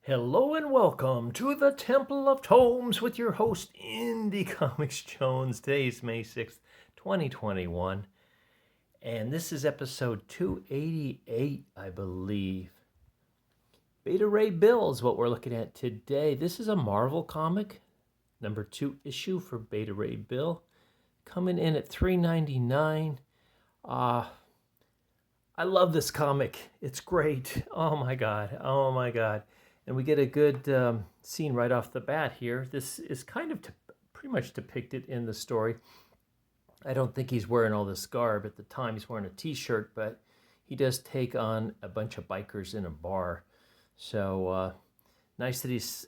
Hello and welcome to the Temple of Tomes with your host, Indie Comics Jones. Today is May 6th, 2021, and this is episode 288, I believe. Beta Ray Bill is what we're looking at today. This is a Marvel comic, number 2 issue for Beta Ray Bill, coming in at $3.99. I love this comic. It's great. Oh my god. Oh my god. And we get a good scene right off the bat here. This is kind of pretty much depicted in the story. I don't think he's wearing all this garb at the time. He's wearing a t-shirt, but he does take on a bunch of bikers in a bar. So nice that he's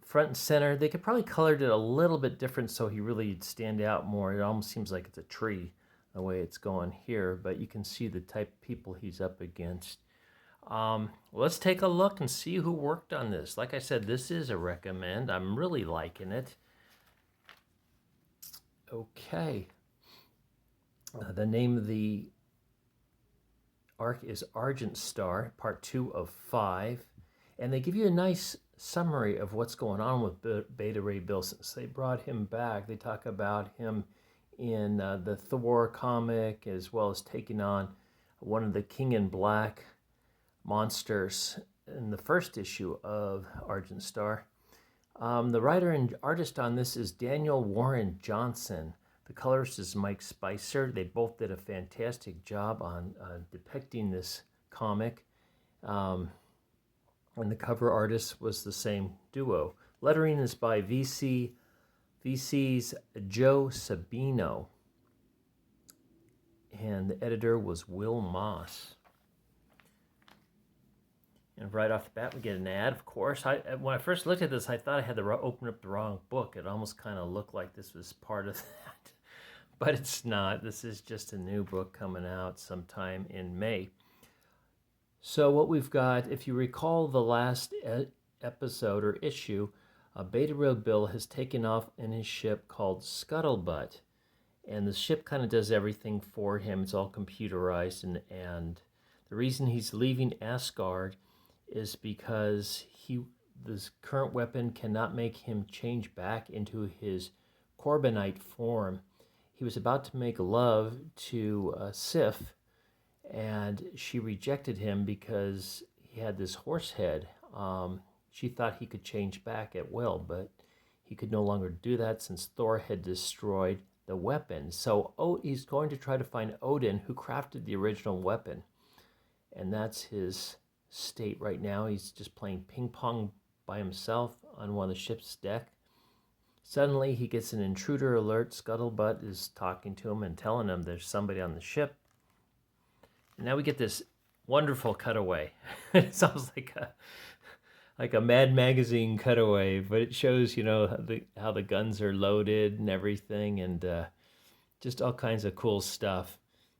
front and center. They could probably colored it a little bit different so he really stand out more. It almost seems like it's a tree the way it's going here, but you can see the type of people he's up against. Let's take a look and see who worked on this. Like I said, this is a recommend. I'm really liking it. Okay. The name of the arc is Argent Star, part 2 of 5. And they give you a nice summary of what's going on with Beta Ray Bill since they brought him back. They talk about him in the Thor comic, as well as taking on one of the King in Black monsters in the first issue of Argent Star. The writer and artist on this is Daniel Warren Johnson. The colorist is Mike Spicer. They both did a fantastic job on depicting this comic. And the cover artist was the same duo. Lettering is by VC's Joe Sabino. And the editor was Will Moss. And right off the bat, we get an ad, of course. When I first looked at this, I thought I had to open up the wrong book. It almost kind of looked like this was part of that. But it's not. This is just a new book coming out sometime in May. So what we've got, if you recall the last episode or issue, Beta Ray Bill has taken off in his ship called Scuttlebutt. And the ship kind of does everything for him. It's all computerized. And the reason he's leaving Asgard is because this current weapon cannot make him change back into his Corbinite form. He was about to make love to Sif, and she rejected him because he had this horse head. She thought he could change back at will, but he could no longer do that since Thor had destroyed the weapon. So he's going to try to find Odin, who crafted the original weapon. And that's his state right now. He's just playing ping pong by himself on one of the ship's deck. Suddenly he gets an intruder alert. Scuttlebutt is talking to him and telling him there's somebody on the ship. And now we get this wonderful cutaway. It sounds like a Mad Magazine cutaway, but it shows, how the guns are loaded and everything, and just all kinds of cool stuff.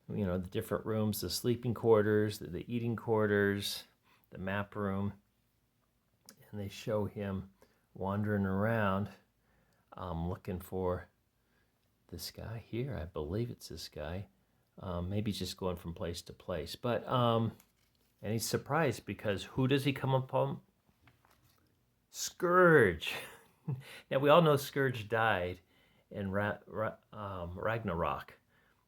The different rooms, the sleeping quarters, the eating quarters, the map room. And they show him wandering around looking for this guy here. I believe it's this guy. Maybe just going from place to place. But, and he's surprised because who does he come upon? Scourge. Now, we all know Scourge died in Ragnarok.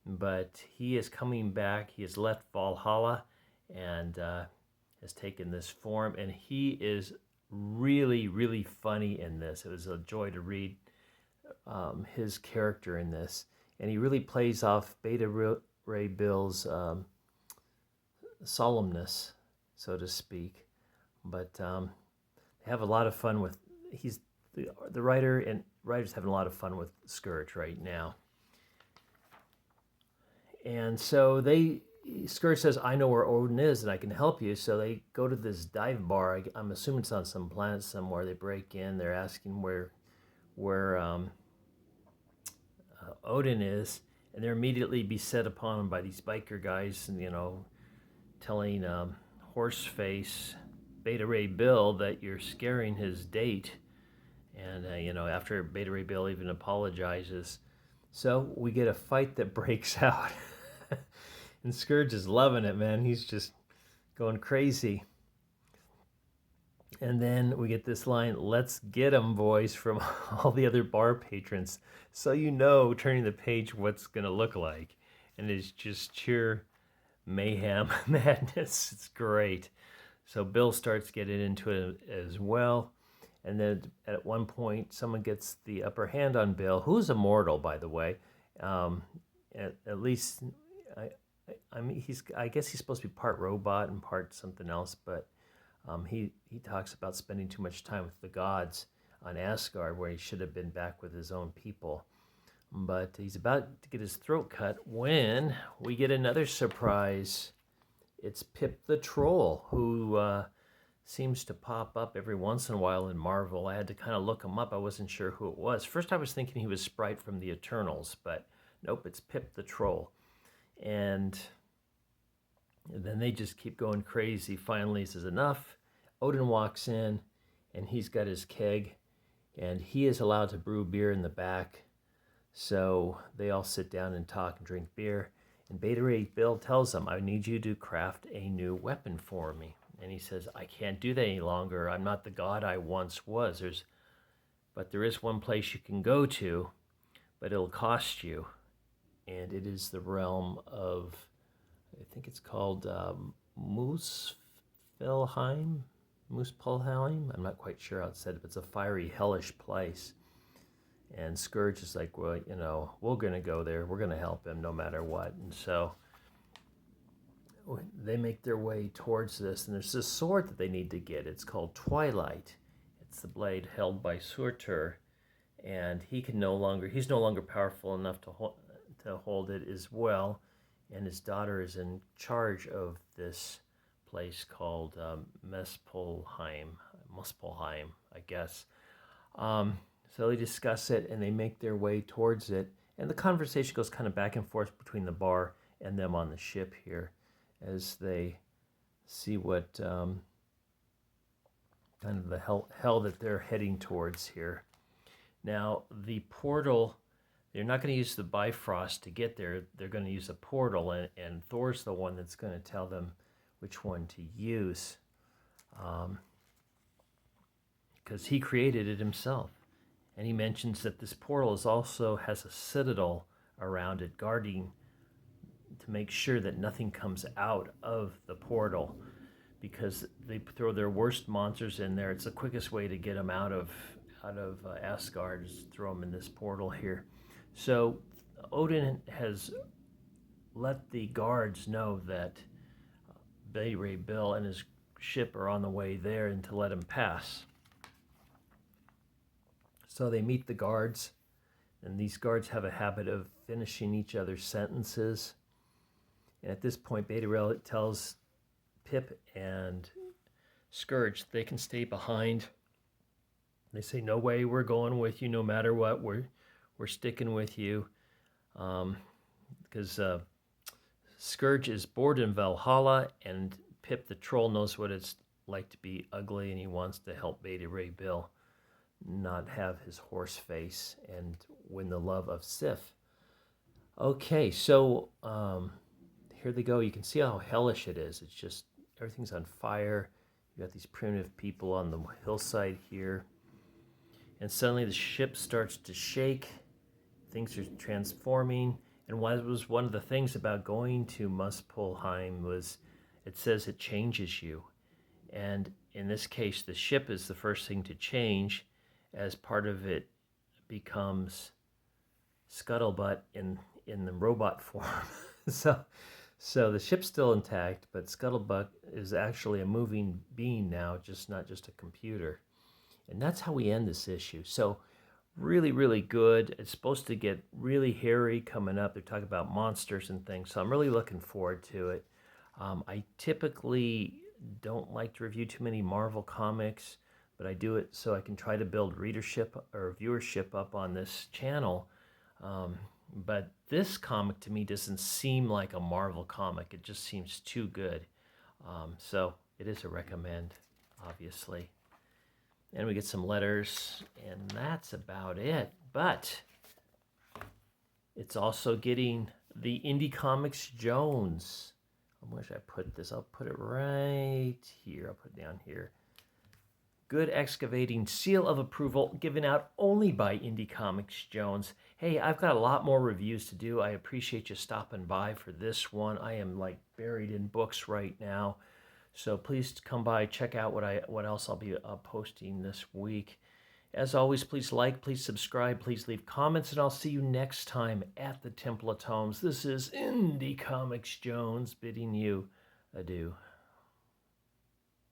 But he is coming back. He has left Valhalla and has taken this form. And he is really, really funny in this. It was a joy to read his character in this. And he really plays off Beta Ray Bill's solemnness, so to speak. But they have a lot of fun with... The writer and writer's having a lot of fun with Scourge right now. And so Scourge says, I know where Odin is and I can help you. So they go to this dive bar. I'm assuming it's on some planet somewhere. They break in. They're asking where Odin is. And they're immediately beset upon him by these biker guys and, telling Horseface, Beta Ray Bill, that you're scaring his date. And, after Beta Ray Bill even apologizes. So we get a fight that breaks out. And Scourge is loving it, man. He's just going crazy. And then we get this line, "Let's get 'em, boys," from all the other bar patrons. So you know, turning the page, what's going to look like. And it's just sheer mayhem, madness. It's great. So Bill starts getting into it as well. And then at one point, someone gets the upper hand on Bill, who's immortal, by the way. Um, at least, I, I mean, I guess he's supposed to be part robot and part something else, but he talks about spending too much time with the gods on Asgard, where he should have been back with his own people. But he's about to get his throat cut when we get another surprise. It's Pip the Troll, who seems to pop up every once in a while in Marvel. I had to kind of look him up. I wasn't sure who it was. First, I was thinking he was Sprite from the Eternals, but nope, it's Pip the Troll. And then they just keep going crazy. Finally, he says, "Enough." Odin walks in, and he's got his keg, and he is allowed to brew beer in the back. So they all sit down and talk and drink beer. And Beta Ray Bill tells them, "I need you to craft a new weapon for me." And he says, "I can't do that any longer. I'm not the god I once was. But there is one place you can go to, but it'll cost you." And it is the realm of, I think it's called Muspelheim? I'm not quite sure how it's said, but it's a fiery, hellish place. And Scourge is like, "Well, we're going to go there. We're going to help him no matter what." And so they make their way towards this. And there's this sword that they need to get. It's called Twilight. It's the blade held by Surtur. And he's no longer powerful enough to hold it as well. And his daughter is in charge of this place called Muspelheim, I guess. So they discuss it, and they make their way towards it. And the conversation goes kind of back and forth between the bar and them on the ship here as they see what kind of the hell that they're heading towards here. Now, the portal, they're not going to use the Bifrost to get there. They're going to use a portal, and Thor's the one that's going to tell them which one to use, because he created it himself. And he mentions that this portal also has a citadel around it, guarding to make sure that nothing comes out of the portal, because they throw their worst monsters in there. It's the quickest way to get them out of Asgard, is throw them in this portal here. So Odin has let the guards know that Beta Ray Bill and his ship are on the way there, and to let him pass. So they meet the guards, and these guards have a habit of finishing each other's sentences. And at this point, Beta Ray tells Pip and Scourge they can stay behind. They say, "No way, we're going with you no matter what. We're sticking with you." Because Scourge is bored in Valhalla, and Pip the Troll knows what it's like to be ugly, and he wants to help Beta Ray Bill not have his horse face and win the love of Sif. Okay, so here they go. You can see how hellish it is. It's just, everything's on fire. You got these primitive people on the hillside here. And suddenly the ship starts to shake. Things are transforming. And what was one of the things about going to Muspelheim was it says it changes you. And in this case, the ship is the first thing to change, as part of it becomes Scuttlebutt in the robot form. So the ship's still intact, but Scuttlebutt is actually a moving being now, not just a computer. And that's how we end this issue. So really, really good. It's supposed to get really hairy coming up. They're talking about monsters and things, so I'm really looking forward to it. I typically don't like to review too many Marvel comics, but I do it so I can try to build readership or viewership up on this channel. But this comic to me doesn't seem like a Marvel comic. It just seems too good. So it is a recommend, obviously. And we get some letters, and that's about it. But it's also getting the Indie Comics Jones. Where should I put this? I'll put it right here. I'll put it down here. Good Excavating Seal of Approval, given out only by Indie Comics Jones. Hey, I've got a lot more reviews to do. I appreciate you stopping by for this one. I am like buried in books right now. So please come by, check out what else I'll be posting this week. As always, please like, please subscribe, please leave comments, and I'll see you next time at the Temple of Tomes. This is Indie Comics Jones bidding you adieu.